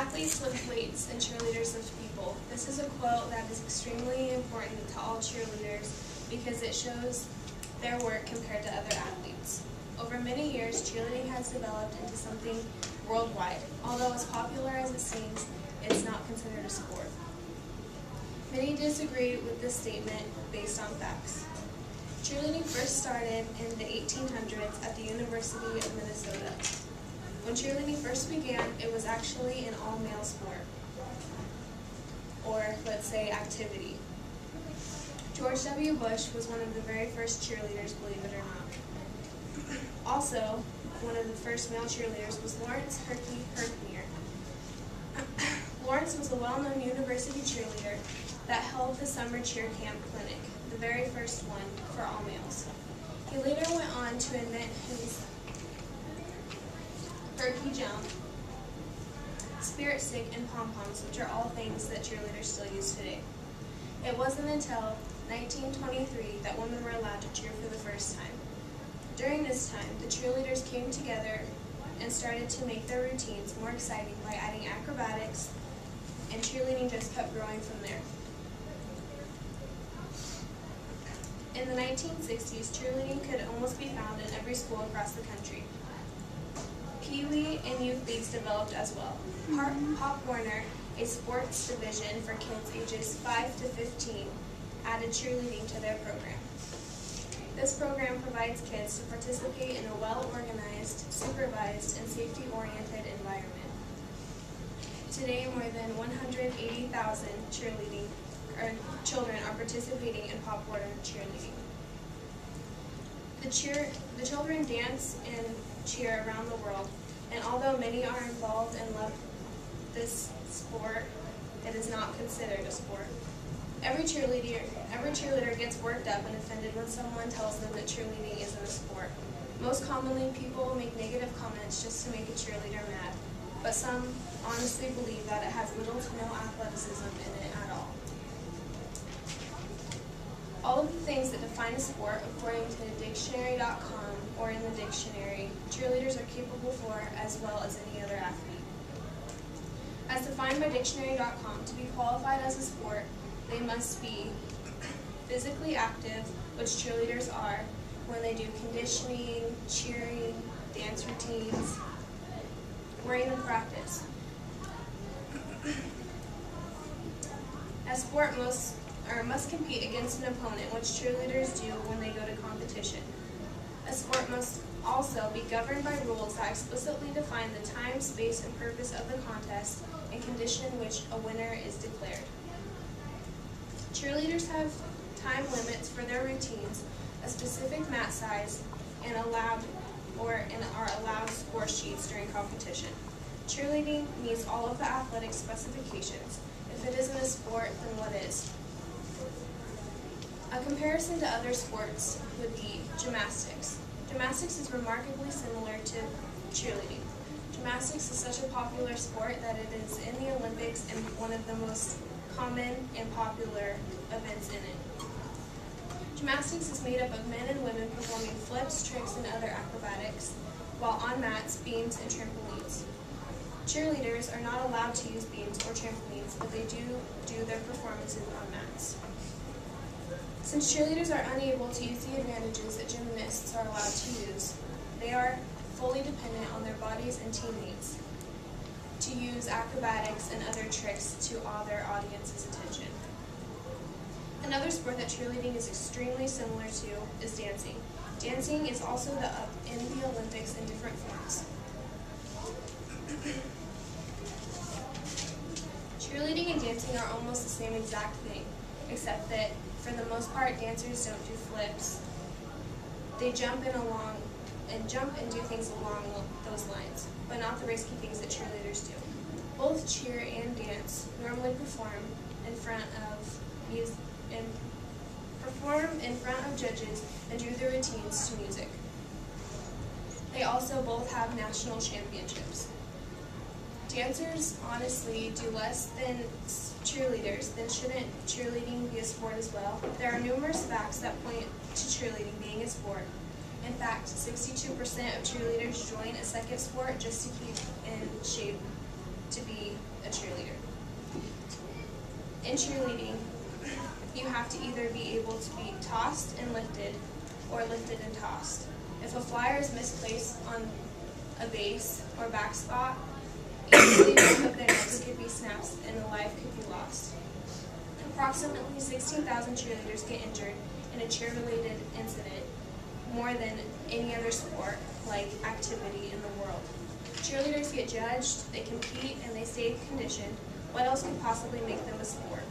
Athletes lift weights and cheerleaders lift people. This is a quote that is extremely important to all cheerleaders because it shows their work compared to other athletes. Over many years, cheerleading has developed into something worldwide. Although as popular as it seems, it's not considered a sport. Many disagree with this statement based on facts. Cheerleading first started in the 1800s at the University of Minnesota. When cheerleading first began, it was actually an all-male sport, or let's say activity. George W. Bush was one of the very first cheerleaders, believe it or not. Also, one of the first male cheerleaders was Lawrence Herky Herkmere. Lawrence was a well-known university cheerleader that held the summer cheer camp clinic, the very first one for all males. He later went on to invent his Herky jump, spirit stick, and pom-poms, which are all things that cheerleaders still use today. It wasn't until 1923 that women were allowed to cheer for the first time. During this time, the cheerleaders came together and started to make their routines more exciting by adding acrobatics, and cheerleading just kept growing from there. In the 1960s, cheerleading could almost be found in every school across the country. Pee-wee and youth leagues developed as well. Pop Warner, a sports division for kids ages 5 to 15, added cheerleading to their program. This program provides kids to participate in a well-organized, supervised, and safety-oriented environment. Today, more than 180,000 children are participating in Pop Warner cheerleading. The children dance and cheer around the world, and although many are involved and love this sport, it is not considered a sport. Every cheerleader gets worked up and offended when someone tells them that cheerleading isn't a sport. Most commonly, people make negative comments just to make a cheerleader mad, but some honestly believe that it has little to no athleticism in it at all. All of the things that define a sport, according to dictionary.com or in the dictionary, cheerleaders are capable for as well as any other athlete. As defined by dictionary.com, to be qualified as a sport, they must be physically active, which cheerleaders are when they do conditioning, cheering, dance routines, or even practice. A sport must compete against an opponent, which cheerleaders do when they go to competition. A sport must also be governed by rules that explicitly define the time, space, and purpose of the contest and condition in which a winner is declared. Cheerleaders have time limits for their routines, a specific mat size, and are allowed score sheets during competition. Cheerleading meets all of the athletic specifications. If it isn't a sport, then what is? A comparison to other sports would be gymnastics. Gymnastics is remarkably similar to cheerleading. Gymnastics is such a popular sport that it is in the Olympics and one of the most common and popular events in it. Gymnastics is made up of men and women performing flips, tricks, and other acrobatics, while on mats, beams, and trampolines. Cheerleaders are not allowed to use beams or trampolines, but they do their performances on mats. Since cheerleaders are unable to use the advantages that gymnasts are allowed to use, they are fully dependent on their bodies and teammates to use acrobatics and other tricks to awe their audience's attention. Another sport that cheerleading is extremely similar to is dancing. Dancing is also in the Olympics in different forms. Cheerleading and dancing are almost the same exact thing, except that for the most part, dancers don't do flips. They jump and do things along those lines, but not the risky things that cheerleaders do. Both cheer and dance normally perform in front of judges and do their routines to music. They also both have national championships. Dancers honestly do less than cheerleaders, then shouldn't cheerleading be a sport as well? There are numerous facts that point to cheerleading being a sport. In fact, 62% of cheerleaders join a second sport just to keep in shape to be a cheerleader. In cheerleading, you have to either be able to be tossed and lifted, or lifted and tossed. If a flyer is misplaced on a base or back spot, easily one of their necks could be snapped and a life could be lost. Approximately 16,000 cheerleaders get injured in a cheer-related incident, more than any other sport-like activity in the world. Cheerleaders get judged, they compete, and they stay conditioned. What else could possibly make them a sport?